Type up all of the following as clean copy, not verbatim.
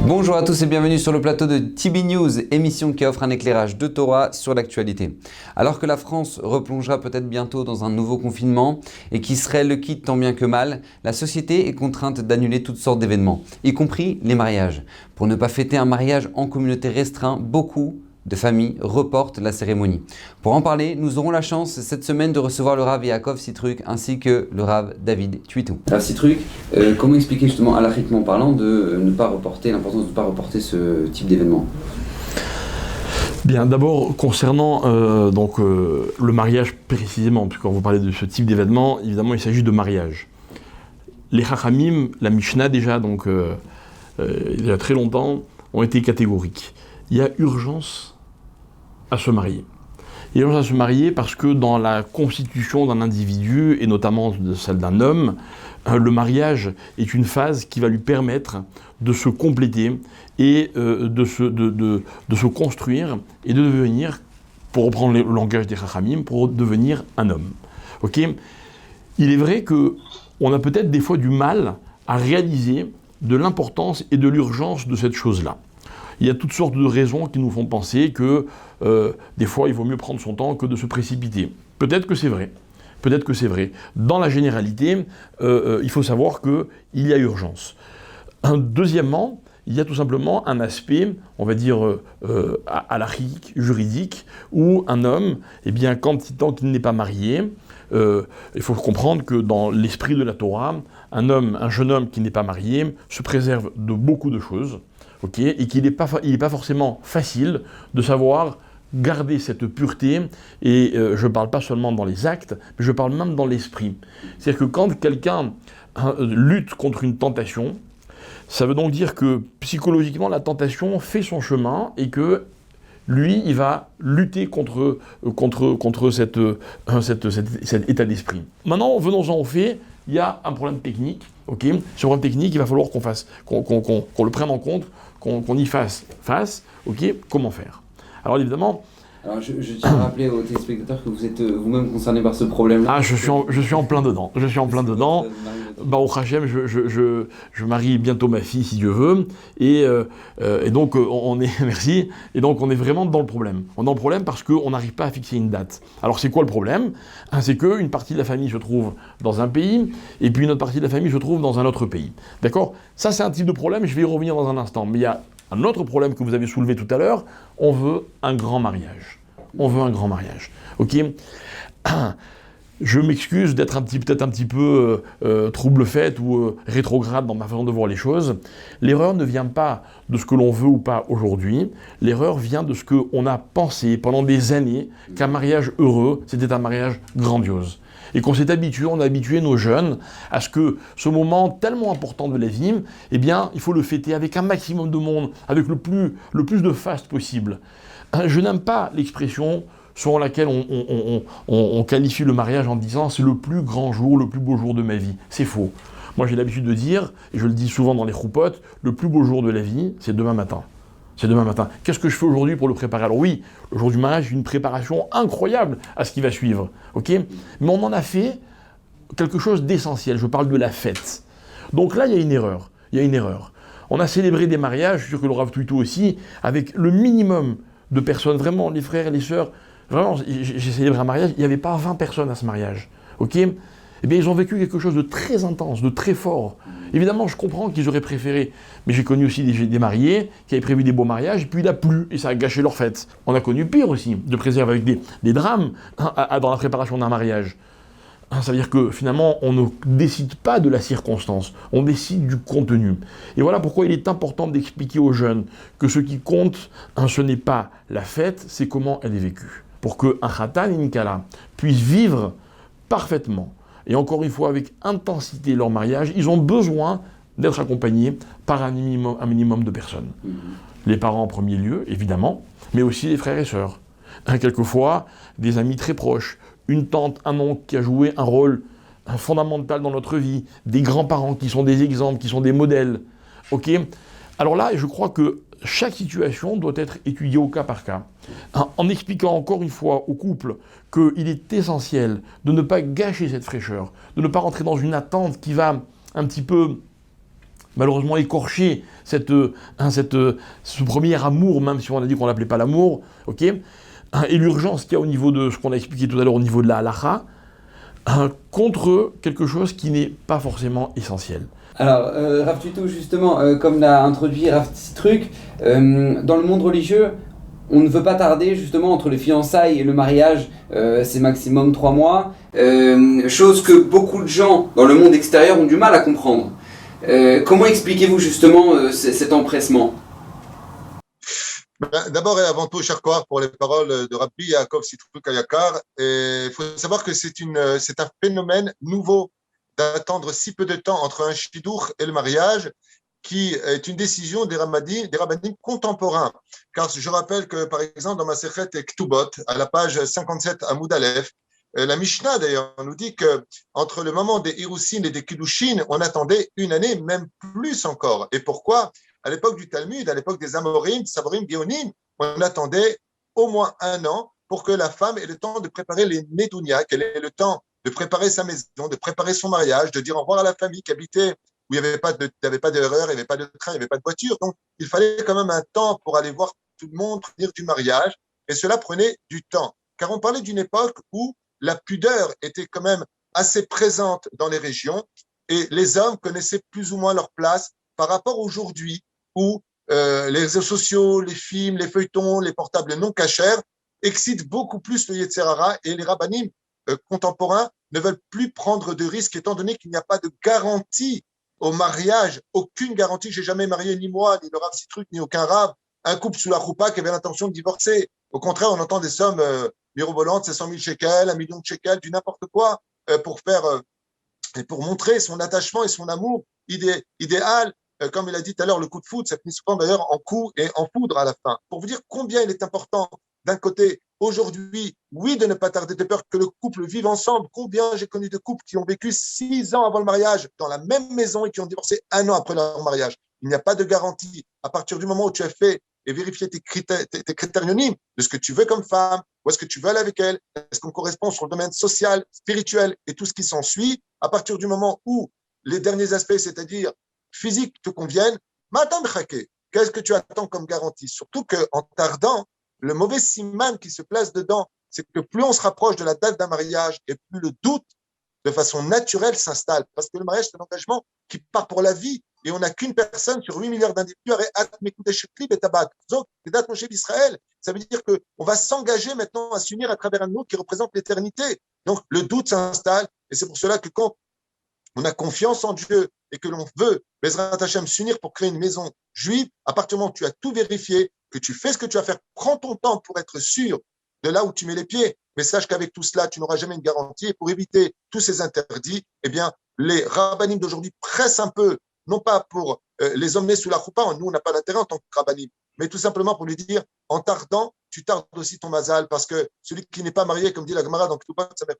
Bonjour à tous et bienvenue sur le plateau de TB News, émission qui offre un éclairage de Torah sur l'actualité. Alors que la France replongera peut-être bientôt dans un nouveau confinement et qui serait le kit tant bien que mal, la société est contrainte d'annuler toutes sortes d'événements, y compris les mariages. Pour ne pas fêter un mariage en communauté restreinte, beaucoup de familles reportent la cérémonie. Pour en parler, nous aurons la chance cette semaine de recevoir le Rav Yaakov Sitruk ainsi que le Rav David Tuitou. Rav Sitruk, comment expliquer justement halachiquement parlant de ne pas reporter, l'importance de ne pas reporter ce type d'événement? Bien, d'abord concernant le mariage précisément, puisque quand vous parlez de ce type d'événement, évidemment il s'agit de mariage. Les Chachamim, la Mishnah déjà, il y a très longtemps, ont été catégoriques. Il y a urgence à se marier. Il y a urgence à se marier parce que dans la constitution d'un individu, et notamment de celle d'un homme, le mariage est une phase qui va lui permettre de se compléter et de se construire et de devenir, pour reprendre le langage des Chachamim, pour devenir un homme. Okay ? Il est vrai qu'on a peut-être des fois du mal à réaliser de l'importance et de l'urgence de cette chose-là. Il y a toutes sortes de raisons qui nous font penser que des fois il vaut mieux prendre son temps que de se précipiter. Peut-être que c'est vrai. Peut-être que c'est vrai. Dans la généralité, il faut savoir qu'il y a urgence. Deuxièmement, il y a tout simplement un aspect, on va dire, halachique, juridique, où un homme, eh bien, tant qu'il n'est pas marié, il faut comprendre que dans l'esprit de la Torah, un jeune homme qui n'est pas marié se préserve de beaucoup de choses. Okay, et qu'il n'est pas forcément facile de savoir garder cette pureté, et je ne parle pas seulement dans les actes, mais je parle même dans l'esprit. C'est-à-dire que quand quelqu'un lutte contre une tentation, ça veut donc dire que psychologiquement la tentation fait son chemin et que lui, il va lutter contre cet état d'esprit. Maintenant, venons-en au fait, il y a un problème technique. Okay. Ce problème technique, il va falloir qu'on le prenne en compte, qu'on y fasse face. Okay. Comment faire? Alors évidemment... Alors je tiens à rappeler aux téléspectateurs que vous êtes vous-même concerné par ce problème-là. Ah, je suis en plein dedans. Baruch Hashem, je marie bientôt ma fille, si Dieu veut, et donc on est, merci, et donc on est vraiment dans le problème. On est dans le problème parce qu'on n'arrive pas à fixer une date. Alors c'est quoi le problème? C'est qu'une partie de la famille se trouve dans un pays, et puis une autre partie de la famille se trouve dans un autre pays. D'accord? Ça c'est un type de problème, je vais y revenir dans un instant. Mais il y a un autre problème que vous avez soulevé tout à l'heure, on veut un grand mariage. On veut un grand mariage. Ok? Je m'excuse d'être peut-être un petit peu trouble-fête ou rétrograde dans ma façon de voir les choses. L'erreur ne vient pas de ce que l'on veut ou pas aujourd'hui. L'erreur vient de ce qu'on a pensé pendant des années qu'un mariage heureux, c'était un mariage grandiose. Et qu'on s'est habitué, on a habitué nos jeunes à ce que ce moment tellement important de la vie, eh bien, il faut le fêter avec un maximum de monde, avec le plus de faste possible. Je n'aime pas l'expression selon laquelle on qualifie le mariage en disant « c'est le plus grand jour, le plus beau jour de ma vie ». C'est faux. Moi, j'ai l'habitude de dire, et je le dis souvent dans les choupotes, le plus beau jour de la vie, c'est demain matin. C'est demain matin. Qu'est-ce que je fais aujourd'hui pour le préparer? Alors oui, le jour du mariage, j'ai une préparation incroyable à ce qui va suivre. Okay, mais on en a fait quelque chose d'essentiel. Je parle de la fête. Donc là, il y a une erreur. On a célébré des mariages, je suis sûr que le Rav Tuitou aussi, avec le minimum de personnes, vraiment, les frères et les sœurs. Vraiment, j'ai célébré un mariage, il n'y avait pas 20 personnes à ce mariage. Ok? Eh bien, ils ont vécu quelque chose de très intense, de très fort. Évidemment, je comprends qu'ils auraient préféré, mais j'ai connu aussi des mariés qui avaient prévu des beaux mariages, et puis il a plu, et ça a gâché leur fête. On a connu pire aussi, de préserver avec des drames dans la préparation d'un mariage. Ça veut dire que finalement, on ne décide pas de la circonstance, on décide du contenu. Et voilà pourquoi il est important d'expliquer aux jeunes que ce qui compte, ce n'est pas la fête, c'est comment elle est vécue. Pour qu'un khatan et une kala puissent vivre parfaitement, et encore une fois avec intensité leur mariage, ils ont besoin d'être accompagnés par un minimum de personnes. Les parents en premier lieu, évidemment, mais aussi les frères et sœurs. Quelquefois, des amis très proches, une tante, un oncle qui a joué un rôle fondamental dans notre vie, des grands-parents qui sont des exemples, qui sont des modèles. Ok ? Alors là, je crois que chaque situation doit être étudiée au cas par cas, en expliquant encore une fois au couple qu'il est essentiel de ne pas gâcher cette fraîcheur, de ne pas rentrer dans une attente qui va un petit peu malheureusement écorché ce premier amour, même si on a dit qu'on l'appelait pas l'amour, ok, et l'urgence qu'il y a au niveau de ce qu'on a expliqué tout à l'heure au niveau de la halakha, contre quelque chose qui n'est pas forcément essentiel. Alors, Rav Tuto, justement, comme l'a introduit Rav Tzitruc, dans le monde religieux, on ne veut pas tarder justement entre les fiançailles et le mariage, c'est maximum 3 mois, chose que beaucoup de gens dans le monde extérieur ont du mal à comprendre. Comment expliquez-vous justement cet empressement? D'abord et avant tout, cher Kohar, pour les paroles de Rabbi Yaakov Tzitruc Ayakar, il faut savoir que c'est un phénomène nouveau d'attendre si peu de temps entre un shidour et le mariage, qui est une décision des rabbinim contemporains. Car je rappelle que, par exemple, dans ma Masechet Ktubot, à la page 57 Amoud Aleph, la Mishnah, d'ailleurs, nous dit que entre le moment des Hirousin et des Kiddushin, on attendait 1 année, même plus encore. Et pourquoi? À l'époque du Talmud, à l'époque des Amorim, Savorim, Géonim, on attendait au moins 1 an pour que la femme ait le temps de préparer les Nedounia, qu'elle ait le temps de préparer sa maison, de préparer son mariage, de dire au revoir à la famille qui habitait où il n'y avait pas d'erreur, il n'y avait pas de train, il n'y avait pas de voiture. Donc, il fallait quand même un temps pour aller voir tout le monde, dire du mariage. Et cela prenait du temps. Car on parlait d'une époque où la pudeur était quand même assez présente dans les régions et les hommes connaissaient plus ou moins leur place par rapport aujourd'hui où les réseaux sociaux, les films, les feuilletons, les portables non cachers excitent beaucoup plus le Yetzer Hara et les rabbinim contemporains ne veulent plus prendre de risques étant donné qu'il n'y a pas de garantie au mariage, aucune garantie. J'ai jamais marié ni moi, ni le Rav Tzitruc, ni aucun Rav, un couple sous la choupa qui avait l'intention de divorcer. Au contraire, on entend des sommes mirobolantes, c'est 100 000 shekels, 1 million de shekels, du n'importe quoi, pour montrer son attachement et son amour idéal. Comme il a dit tout à l'heure, le coup de foudre, ça finit souvent d'ailleurs en coup et en foudre à la fin. Pour vous dire combien il est important, d'un côté, aujourd'hui, oui, de ne pas tarder de peur que le couple vive ensemble. Combien j'ai connu de couples qui ont vécu 6 ans avant le mariage dans la même maison et qui ont divorcé 1 an après leur mariage. Il n'y a pas de garantie. À partir du moment où tu as fait et vérifié tes critérionymes de ce que tu veux comme femme, où est-ce que tu veux aller avec elle, est-ce qu'on correspond sur le domaine social, spirituel et tout ce qui s'ensuit, à partir du moment où les derniers aspects, c'est-à-dire physiques, te conviennent, madame Khake, qu'est-ce que tu attends comme garantie? Surtout qu'en tardant, le mauvais siman qui se place dedans, c'est que plus on se rapproche de la date d'un mariage et plus le doute de façon naturelle s'installe. Parce que le mariage, c'est un engagement qui part pour la vie. Et on n'a qu'une personne sur 8 milliards d'individus. Ça veut dire qu'on va s'engager maintenant à s'unir à travers un mot qui représente l'éternité. Donc, le doute s'installe. Et c'est pour cela que quand on a confiance en Dieu et que l'on veut, Bezrat Hashem, s'unir pour créer une maison juive, à partir du moment où tu as tout vérifié, que tu fais ce que tu vas faire, prends ton temps pour être sûr de là où tu mets les pieds. Mais sache qu'avec tout cela, tu n'auras jamais une garantie. Et pour éviter tous ces interdits, eh bien, les rabbinim d'aujourd'hui pressent un peu, non pas pour les emmener sous la choupa, nous, on n'a pas d'intérêt en tant que rabbinim, mais tout simplement pour lui dire, en tardant, tu tardes aussi ton mazal, parce que celui qui n'est pas marié, comme dit la Gemara, donc tout pas, ça m'est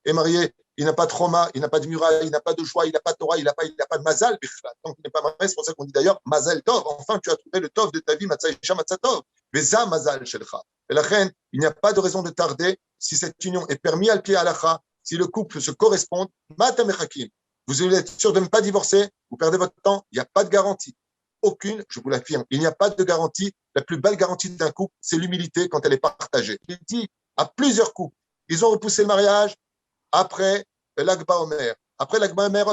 est marié, il n'a pas de trauma, il n'a pas de muraille, il n'a pas de joie, il n'a pas de Torah, il n'a pas de mazal. Donc il n'est pas marié, c'est pour ça qu'on dit d'ailleurs mazal tov. Enfin, tu as trouvé le tov de ta vie, matzah isha matzah tov. Veza mazal shelcha. Et la reine, il n'y a pas de raison de tarder si cette union est permise al pied halacha, si le couple se correspond. Matam echakim. Vous allez être sûr de ne pas divorcer, vous perdez votre temps, il n'y a pas de garantie. Aucune, je vous l'affirme, il n'y a pas de garantie. La plus belle garantie d'un couple, c'est l'humilité quand elle est partagée. J'ai dit à plusieurs couples, ils ont repoussé le mariage après l'Akba Omer. Après l'Akba Omer,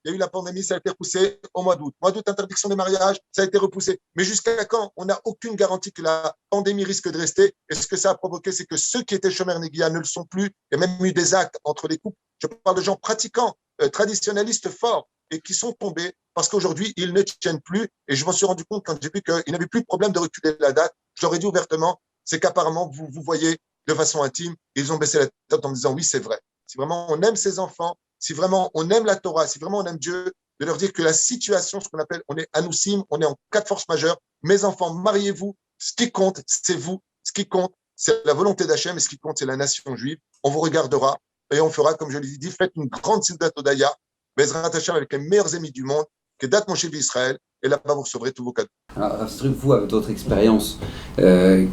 il y a eu la pandémie, ça a été repoussé au mois d'août. Mois d'août, interdiction des mariages, ça a été repoussé. Mais jusqu'à quand? On n'a aucune garantie que la pandémie risque de rester. Et ce que ça a provoqué, c'est que ceux qui étaient chômeurs néguia ne le sont plus. Il y a même eu des actes entre les couples. Je parle de gens pratiquants, traditionnalistes forts, et qui sont tombés parce qu'aujourd'hui, ils ne tiennent plus. Et je m'en suis rendu compte quand j'ai vu qu'ils n'avaient plus de problème de reculer la date. Je leur ai dit ouvertement, c'est qu'apparemment, vous voyez de façon intime, ils ont baissé la tête en me disant, oui, c'est vrai. Si vraiment on aime ses enfants, si vraiment on aime la Torah, si vraiment on aime Dieu, de leur dire que la situation, ce qu'on appelle, on est anoussim, on est en cas de force majeure. Mes enfants, mariez-vous. Ce qui compte, c'est vous. Ce qui compte, c'est la volonté d'Hachem. Et ce qui compte, c'est la nation juive. On vous regardera et on fera, comme je l'ai dit, faites une grande Sildat Odaya, Bezrat Hashem avec les meilleurs amis du monde, que date mon chef d'Israël, et là-bas vous recevrez tous vos cadeaux. Alors, vous, avec votre expérience, qui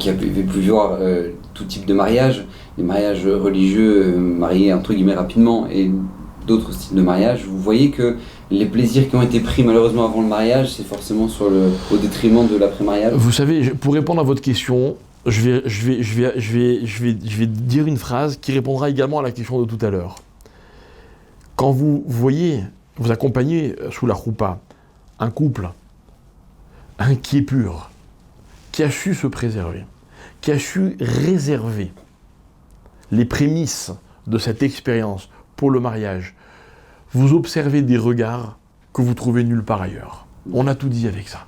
avez pu voir tout type de mariage, des mariages religieux mariés entre guillemets rapidement, et d'autres styles de mariage, vous voyez que les plaisirs qui ont été pris malheureusement avant le mariage, c'est forcément au détriment de l'après-mariage? Vous savez, pour répondre à votre question, je vais dire une phrase qui répondra également à la question de tout à l'heure. Quand vous voyez, vous accompagnez sous la choupa un couple, un qui est pur, qui a su se préserver, qui a su réserver les prémices de cette expérience pour le mariage, vous observez des regards que vous trouvez nulle part ailleurs. On a tout dit avec ça.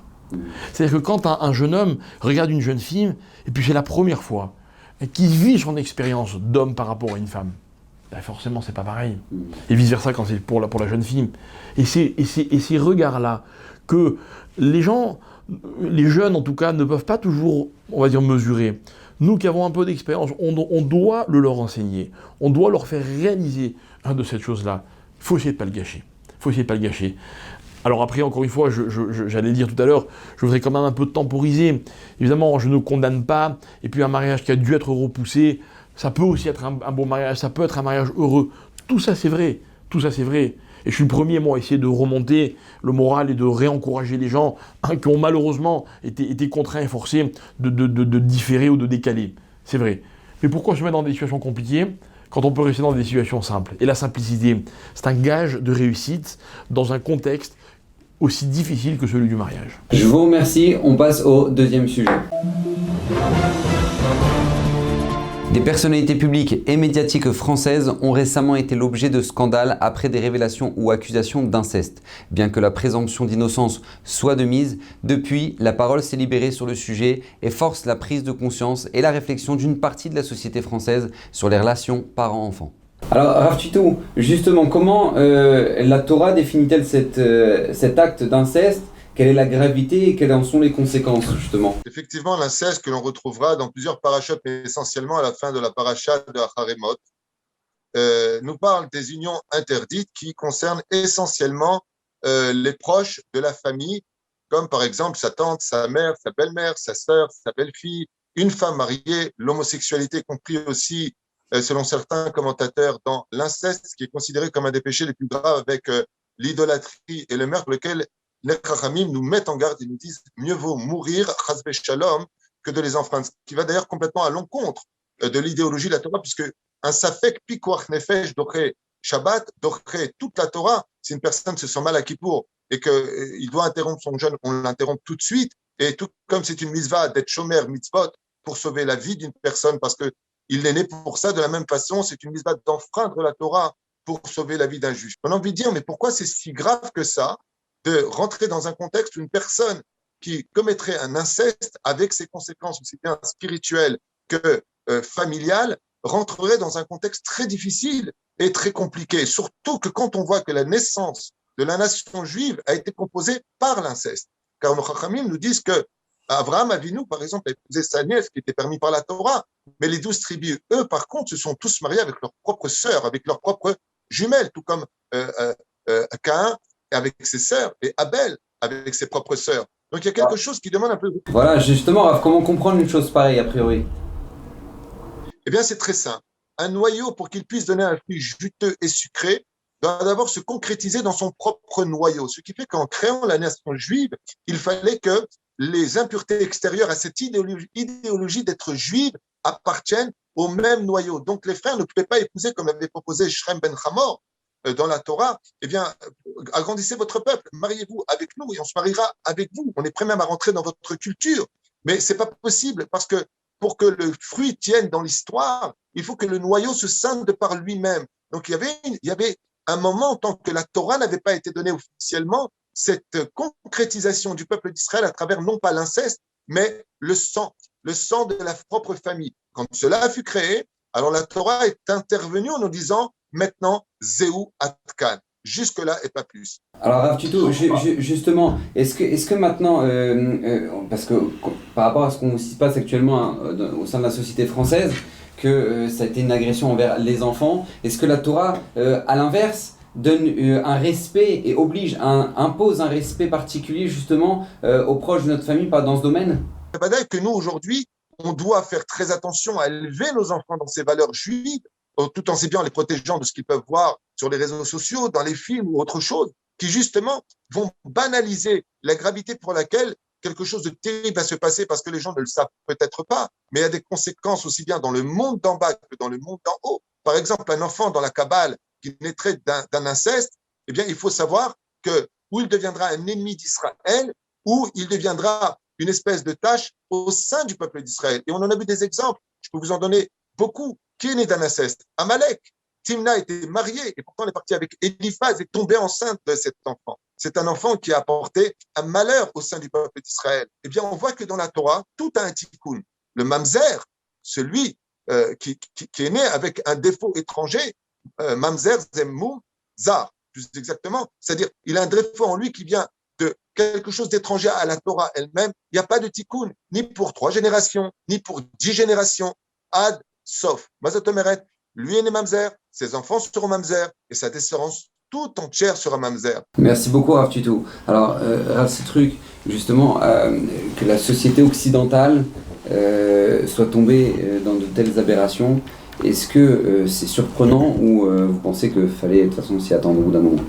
C'est-à-dire que quand un jeune homme regarde une jeune fille, et puis c'est la première fois qu'il vit son expérience d'homme par rapport à une femme, ben forcément c'est pas pareil. Et vice-versa quand c'est pour la jeune fille. Et ces regards-là que les gens, les jeunes en tout cas, ne peuvent pas toujours, on va dire, mesurer. Nous qui avons un peu d'expérience, on doit le leur enseigner. On doit leur faire réaliser de cette chose-là. Il faut essayer de ne pas le gâcher. Il faut essayer de ne pas le gâcher. Alors après, encore une fois, j'allais dire tout à l'heure, je voudrais quand même un peu temporiser. Évidemment, je ne condamne pas. Et puis un mariage qui a dû être repoussé, ça peut aussi être un beau mariage, ça peut être un mariage heureux. Tout ça, c'est vrai. Tout ça, c'est vrai. Et je suis le premier, moi, à essayer de remonter le moral et de réencourager les gens qui ont malheureusement été contraints et forcés de différer ou de décaler. C'est vrai. Mais pourquoi se mettre dans des situations compliquées quand on peut rester dans des situations simples? Et la simplicité, c'est un gage de réussite dans un contexte aussi difficile que celui du mariage. Je vous remercie. On passe au deuxième sujet. Des personnalités publiques et médiatiques françaises ont récemment été l'objet de scandales après des révélations ou accusations d'inceste. Bien que la présomption d'innocence soit de mise, depuis, la parole s'est libérée sur le sujet et force la prise de conscience et la réflexion d'une partie de la société française sur les relations parents-enfants. Alors Rav Tuitou, justement, comment la Torah définit-elle cet acte d'inceste? Quelle est la gravité et quelles en sont les conséquences, justement? Effectivement, l'inceste que l'on retrouvera dans plusieurs parachutes, mais essentiellement à la fin de la paracha de Acharemot, nous parle des unions interdites qui concernent essentiellement les proches de la famille, comme par exemple sa tante, sa mère, sa belle-mère, sa sœur, sa belle-fille, une femme mariée, l'homosexualité compris aussi, selon certains commentateurs, dans l'inceste, qui est considéré comme un des péchés les plus graves avec l'idolâtrie et le meurtre, pour lequel les Chachamim nous mettent en garde et nous disent mieux vaut mourir, chas shalom, que de les enfreindre. Ce qui va d'ailleurs complètement à l'encontre de l'idéologie de la Torah, puisque un safek pikuach nefesh doché Shabbat, doché toute la Torah, si une personne se sent mal à Kippour et qu'il doit interrompre son jeûne, on l'interrompt tout de suite. Et tout comme c'est une mitzvah d'être shomer mitzvot pour sauver la vie d'une personne, parce que il est né pour ça, de la même façon, c'est une mitzvah d'enfreindre la Torah pour sauver la vie d'un juge. On a envie de dire, mais pourquoi c'est si grave que ça de rentrer dans un contexte où une personne qui commettrait un inceste avec ses conséquences aussi bien spirituelles que familiales rentrerait dans un contexte très difficile et très compliqué. Surtout que quand on voit que la naissance de la nation juive a été composée par l'inceste. Car nos Chachamim nous disent que Abraham Avinu, par exemple, a épousé sa nièce qui était permis par la Torah, mais les 12 tribus, eux, par contre, se sont tous mariés avec leurs propres sœurs, avec leurs propres jumelles, tout comme Caïn avec ses sœurs et Abel avec ses propres sœurs. Donc il y a quelque chose qui demande un peu... Voilà, justement, Rav, comment comprendre une chose pareille, a priori? Eh bien, c'est très simple. Un noyau, pour qu'il puisse donner un fruit juteux et sucré, doit d'abord se concrétiser dans son propre noyau. Ce qui fait qu'en créant la nation juive, il fallait que les impuretés extérieures à cette idéologie d'être juive appartiennent au même noyau. Donc les frères ne pouvaient pas épouser, comme l'avait proposé Shrem ben Hamor, dans la Torah, eh bien, agrandissez votre peuple, mariez-vous avec nous et on se mariera avec vous. On est prêt même à rentrer dans votre culture. Mais c'est pas possible parce que pour que le fruit tienne dans l'histoire, il faut que le noyau se scinde par lui-même. Donc, il y avait un moment, tant que la Torah n'avait pas été donnée officiellement, cette concrétisation du peuple d'Israël à travers non pas l'inceste, mais le sang de la propre famille. Quand cela fut créé, alors la Torah est intervenue en nous disant maintenant, Zéou Atkan. Jusque-là et pas plus. Alors, Rav Tuitou, justement, est-ce que maintenant, parce que par rapport à ce qui se passe actuellement au sein de la société française, que ça a été une agression envers les enfants, est-ce que la Torah, à l'inverse, donne un respect et impose un respect particulier justement aux proches de notre famille dans ce domaine? C'est pas dire que nous, aujourd'hui, on doit faire très attention à élever nos enfants dans ces valeurs juives, tout en bien les protégeant de ce qu'ils peuvent voir sur les réseaux sociaux, dans les films ou autre chose. qui justement vont banaliser la gravité pour laquelle quelque chose de terrible va se passer parce que les gens ne le savent peut-être pas, mais il y a des conséquences aussi bien dans le monde d'en bas que dans le monde d'en haut. Par exemple, un enfant dans la Kabbale qui naîtrait d'un inceste, eh bien, il faut savoir que ou il deviendra un ennemi d'Israël, ou il deviendra une espèce de tâche au sein du peuple d'Israël. Et on en a vu des exemples. Je peux vous en donner beaucoup. Qui est né d'un inceste? Amalek. Timna était mariée et pourtant elle est partie avec Eliphaz et tombée enceinte de cet enfant. C'est un enfant qui a apporté un malheur au sein du peuple d'Israël. Eh bien, on voit que dans la Torah, tout a un tikkun. Le mamzer, celui qui est né avec un défaut étranger, mamzer zemmou zar, plus exactement. C'est-à-dire, il a un défaut en lui qui vient de quelque chose d'étranger à la Torah elle-même. Il n'y a pas de tikkun, ni pour 3 générations, ni pour 10 générations. Ad sof. Mazatomeret, lui est né mamzer, ses enfants seront mamzer, et sa descendance tout entière sera mamzer. Merci beaucoup, Rav Tutu. Alors, Rav, ce truc, justement, que la société occidentale soit tombée dans de telles aberrations, est-ce que c'est surprenant ou vous pensez qu'il fallait de toute façon s'y attendre au bout d'un moment?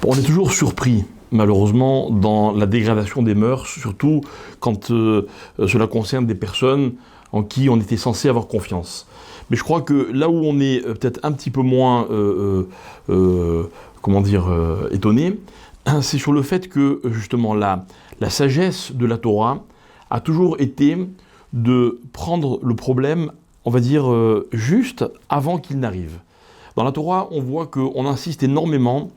On est toujours surpris, malheureusement, dans la dégradation des mœurs, surtout quand cela concerne des personnes en qui on était censé avoir confiance. Mais je crois que là où on est peut-être un petit peu moins, étonné, c'est sur le fait que, justement, la sagesse de la Torah a toujours été de prendre le problème, on va dire, juste avant qu'il n'arrive. Dans la Torah, on voit qu'on insiste énormément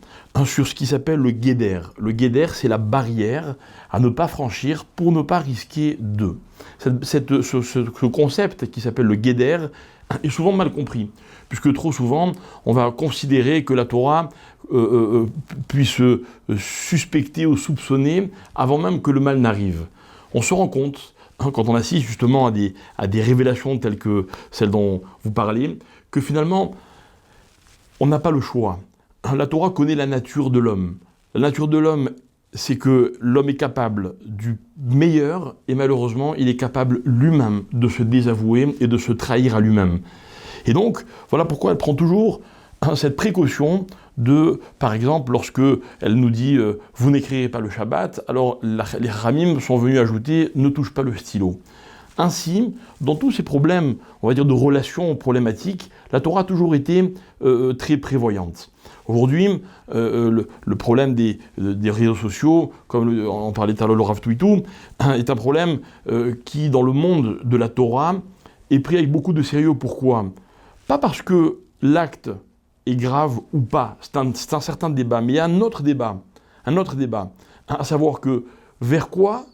sur ce qui s'appelle le guéder. Le guéder, c'est la barrière à ne pas franchir pour ne pas risquer de. Ce concept qui s'appelle le guéder est souvent mal compris, puisque trop souvent, on va considérer que la Torah puisse suspecter ou soupçonner avant même que le mal n'arrive. On se rend compte, quand on assiste justement à des révélations telles que celles dont vous parlez, que finalement, on n'a pas le choix. La Torah connaît la nature de l'homme. La nature de l'homme, c'est que l'homme est capable du meilleur et malheureusement, il est capable lui-même de se désavouer et de se trahir à lui-même. Et donc, voilà pourquoi elle prend toujours cette précaution de, par exemple, lorsque elle nous dit « vous n'écrirez pas le Shabbat », alors les Ramim sont venus ajouter « ne touche pas le stylo ». Ainsi, dans tous ces problèmes, on va dire de relations problématiques, la Torah a toujours été très prévoyante. Aujourd'hui, le problème des réseaux sociaux, comme on parlait tout à l'heure le Rav Tutu, est un problème qui, dans le monde de la Torah, est pris avec beaucoup de sérieux. Pourquoi? Pas parce que l'acte est grave ou pas, c'est un certain débat, mais il y a un autre débat, à savoir que vers quoi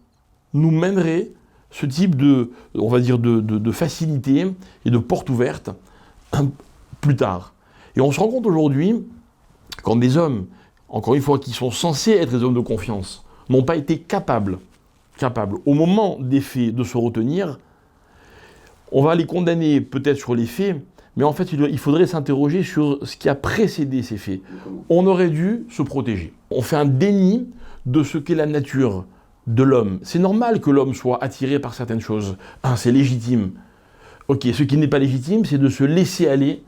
nous mènerait ce type de, on va dire, de facilité et de porte ouverte plus tard. Et on se rend compte aujourd'hui, quand des hommes, encore une fois, qui sont censés être des hommes de confiance, n'ont pas été capables, au moment des faits, de se retenir, on va les condamner peut-être sur les faits, mais en fait, il faudrait s'interroger sur ce qui a précédé ces faits. On aurait dû se protéger. On fait un déni de ce qu'est la nature de l'homme. C'est normal que l'homme soit attiré par certaines choses. C'est légitime. Ok, ce qui n'est pas légitime, c'est de se laisser aller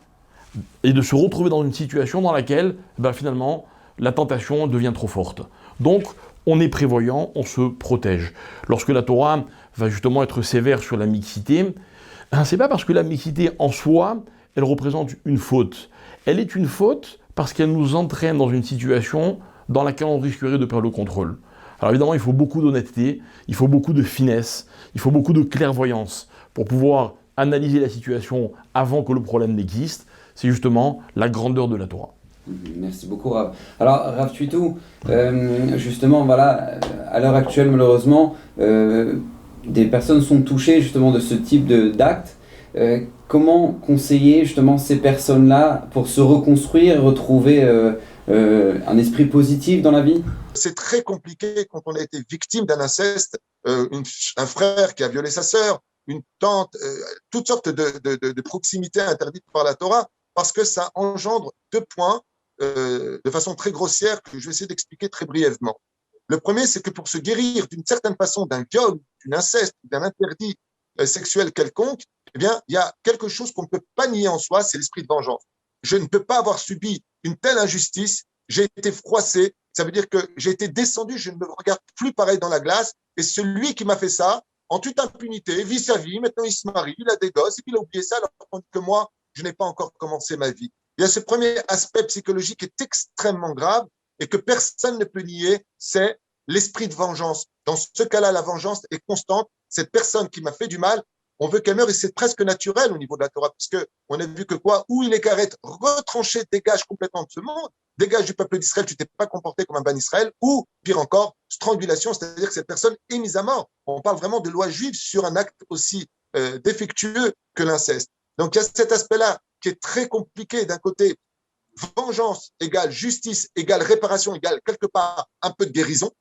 et de se retrouver dans une situation dans laquelle, finalement, la tentation devient trop forte. Donc, on est prévoyant, on se protège. Lorsque la Torah va justement être sévère sur la mixité, c'est pas parce que la mixité en soi, elle représente une faute. Elle est une faute parce qu'elle nous entraîne dans une situation dans laquelle on risquerait de perdre le contrôle. Alors évidemment, il faut beaucoup d'honnêteté, il faut beaucoup de finesse, il faut beaucoup de clairvoyance pour pouvoir analyser la situation avant que le problème n'existe. C'est justement la grandeur de la Torah. Merci beaucoup, Rav. Alors, Rav Tutu, justement, voilà, à l'heure actuelle, malheureusement, des personnes sont touchées justement de ce type d'actes. Comment conseiller justement ces personnes-là pour se reconstruire, retrouver un esprit positif dans la vie? C'est très compliqué quand on a été victime d'un inceste, un frère qui a violé sa sœur, une tante, toutes sortes de proximités interdites par la Torah, parce que ça engendre 2 points de façon très grossière que je vais essayer d'expliquer très brièvement. Le premier, c'est que pour se guérir d'une certaine façon d'un viol, d'un inceste, d'un interdit sexuel quelconque, eh bien, il y a quelque chose qu'on ne peut pas nier en soi, c'est l'esprit de vengeance. Je ne peux pas avoir subi une telle injustice, j'ai été froissé. Ça veut dire que j'ai été descendu, je ne me regarde plus pareil dans la glace. Et celui qui m'a fait ça, en toute impunité, vit sa vie. Maintenant, il se marie, il a des gosses, et puis il a oublié ça, alors que moi, je n'ai pas encore commencé ma vie. Il y a ce premier aspect psychologique qui est extrêmement grave et que personne ne peut nier, c'est l'esprit de vengeance. Dans ce cas-là, la vengeance est constante. Cette personne qui m'a fait du mal, on veut qu'elle meure et c'est presque naturel au niveau de la Torah, puisque on a vu que quoi, où il est carrette, retranché, dégage complètement de ce monde, dégage du peuple d'Israël, tu t'es pas comporté comme un ban Israël, ou pire encore, strangulation, c'est-à-dire que cette personne est mise à mort. On parle vraiment de loi juive sur un acte aussi défectueux que l'inceste. Donc il y a cet aspect-là qui est très compliqué. D'un côté, vengeance égale justice égale réparation égale quelque part un peu de guérison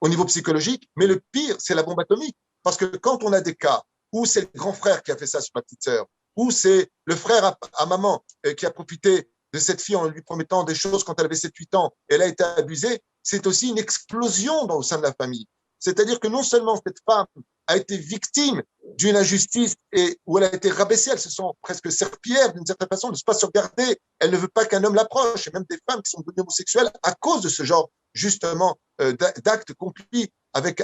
au niveau psychologique, mais le pire, c'est la bombe atomique. Parce que quand on a des cas où c'est le grand frère qui a fait ça sur la petite sœur, ou c'est le frère à maman qui a profité de cette fille en lui promettant des choses quand elle avait 7-8 ans, elle a été abusée, c'est aussi une explosion au sein de la famille. C'est-à-dire que non seulement cette femme a été victime d'une injustice et où elle a été rabaissée, elle se sent presque serpillière d'une certaine façon, de ne pas se regarder, elle ne veut pas qu'un homme l'approche, et même des femmes qui sont devenues homosexuelles à cause de ce genre justement d'actes accomplis avec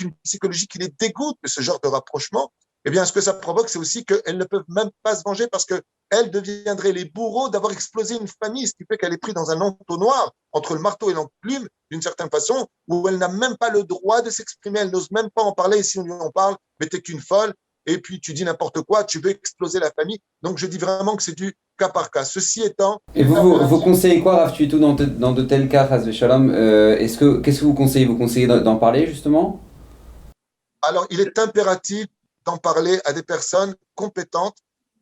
une psychologie qui les dégoûte de ce genre de rapprochement. Eh bien, ce que ça provoque, c'est aussi qu'elles ne peuvent même pas se venger parce qu'elles deviendraient les bourreaux d'avoir explosé une famille, ce qui fait qu'elle est prise dans un entonnoir entre le marteau et l'enclume, d'une certaine façon, où elle n'a même pas le droit de s'exprimer, elle n'ose même pas en parler, et si on lui en parle, mais t'es qu'une folle, et puis tu dis n'importe quoi, tu veux exploser la famille. Donc, je dis vraiment que c'est du cas par cas. Ceci étant... Et vous conseillez quoi, Rav Tuitou, dans de tels cas, Chas v'Shalom, qu'est-ce que vous conseillez? Vous conseillez d'en parler, justement? Alors, il est impératif d'en parler à des personnes compétentes,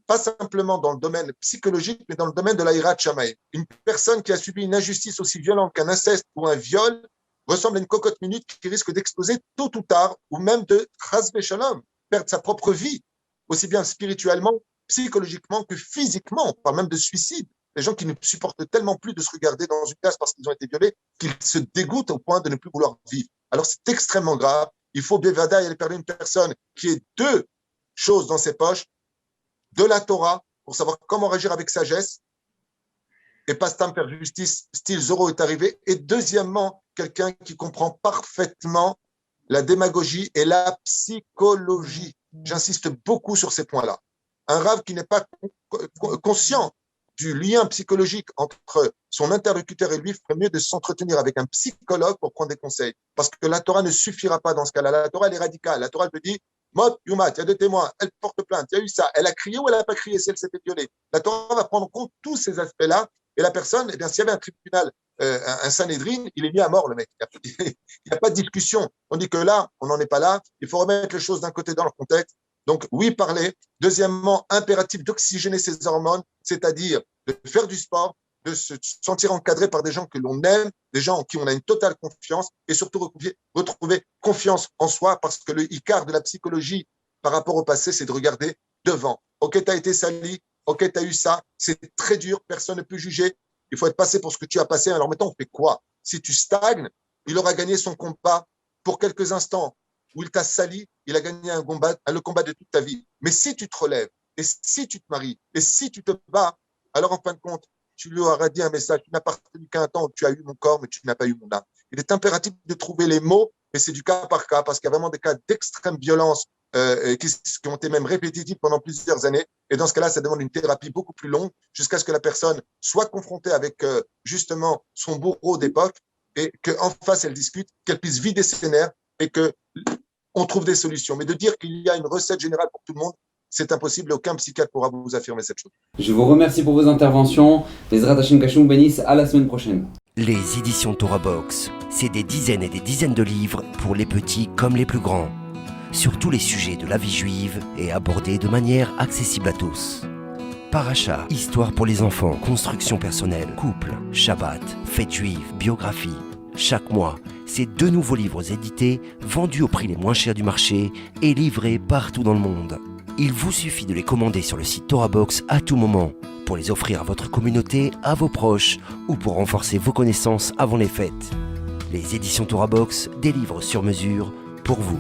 pas simplement dans le domaine psychologique, mais dans le domaine de la Hirat Shamayim. Une personne qui a subi une injustice aussi violente qu'un inceste ou un viol ressemble à une cocotte minute qui risque d'exploser tôt ou tard, ou même de Chas v'Shalom, perdre sa propre vie, aussi bien spirituellement, psychologiquement que physiquement. On parle même de suicide. Les gens qui ne supportent tellement plus de se regarder dans une glace parce qu'ils ont été violés, qu'ils se dégoûtent au point de ne plus vouloir vivre. Alors c'est extrêmement grave. Il faut Bevada et aller perdre une personne qui ait deux choses dans ses poches, de la Torah, pour savoir comment réagir avec sagesse, et pas stam faire justice, style Zorro est arrivé, et deuxièmement, quelqu'un qui comprend parfaitement la démagogie et la psychologie. J'insiste beaucoup sur ces points-là. Un rave qui n'est pas conscient du lien psychologique entre son interlocuteur et lui ferait mieux de s'entretenir avec un psychologue pour prendre des conseils. Parce que la Torah ne suffira pas dans ce cas-là. La Torah, elle est radicale. La Torah, elle te dit, Mot, Yumat, il y a deux témoins, elle porte plainte, il y a eu ça, elle a crié ou elle n'a pas crié si elle s'était violée. La Torah va prendre en compte tous ces aspects-là. Et la personne, eh bien, s'il y avait un tribunal, un Sanhedrin, il est mis à mort, le mec. Il n'y a pas de discussion. On dit que là, on n'en est pas là. Il faut remettre les choses d'un côté dans leur contexte. Donc, oui, parler. Deuxièmement, impératif d'oxygéner ses hormones, c'est-à-dire de faire du sport, de se sentir encadré par des gens que l'on aime, des gens en qui on a une totale confiance, et surtout retrouver confiance en soi, parce que le icar de la psychologie par rapport au passé, c'est de regarder devant. Ok, tu as été sali, ok, tu as eu ça, c'est très dur, personne ne peut juger, il faut être passé pour ce que tu as passé. Alors maintenant, on fait quoi? Si tu stagnes, il aura gagné son combat pour quelques instants où il t'a sali, il a gagné le combat de toute ta vie. Mais si tu te relèves, et si tu te maries, et si tu te bats, alors en fin de compte, tu lui auras dit un message, tu n'as appartenu qu'à un temps où tu as eu mon corps, mais tu n'as pas eu mon âme. Il est impératif de trouver les mots, mais c'est du cas par cas, parce qu'il y a vraiment des cas d'extrême violence qui ont été même répétitifs pendant plusieurs années. Et dans ce cas-là, ça demande une thérapie beaucoup plus longue, jusqu'à ce que la personne soit confrontée avec justement son bourreau d'époque, et qu'en face, elle discute, qu'elle puisse vider ses nerfs, et qu'on trouve des solutions. Mais de dire qu'il y a une recette générale pour tout le monde, c'est impossible, aucun psychiatre pourra vous affirmer cette chose. Je vous remercie pour vos interventions. Les Ratachim Kachou bénissent, à la semaine prochaine. Les éditions Torah Box, c'est des dizaines et des dizaines de livres pour les petits comme les plus grands, sur tous les sujets de la vie juive et abordés de manière accessible à tous. Paracha, histoire pour les enfants, construction personnelle, couple, Shabbat, fête juive, biographie. Chaque mois, c'est 2 nouveaux livres édités, vendus au prix les moins chers du marché et livrés partout dans le monde. Il vous suffit de les commander sur le site Torah Box à tout moment, pour les offrir à votre communauté, à vos proches, ou pour renforcer vos connaissances avant les fêtes. Les éditions Torah Box, des livres sur mesure pour vous.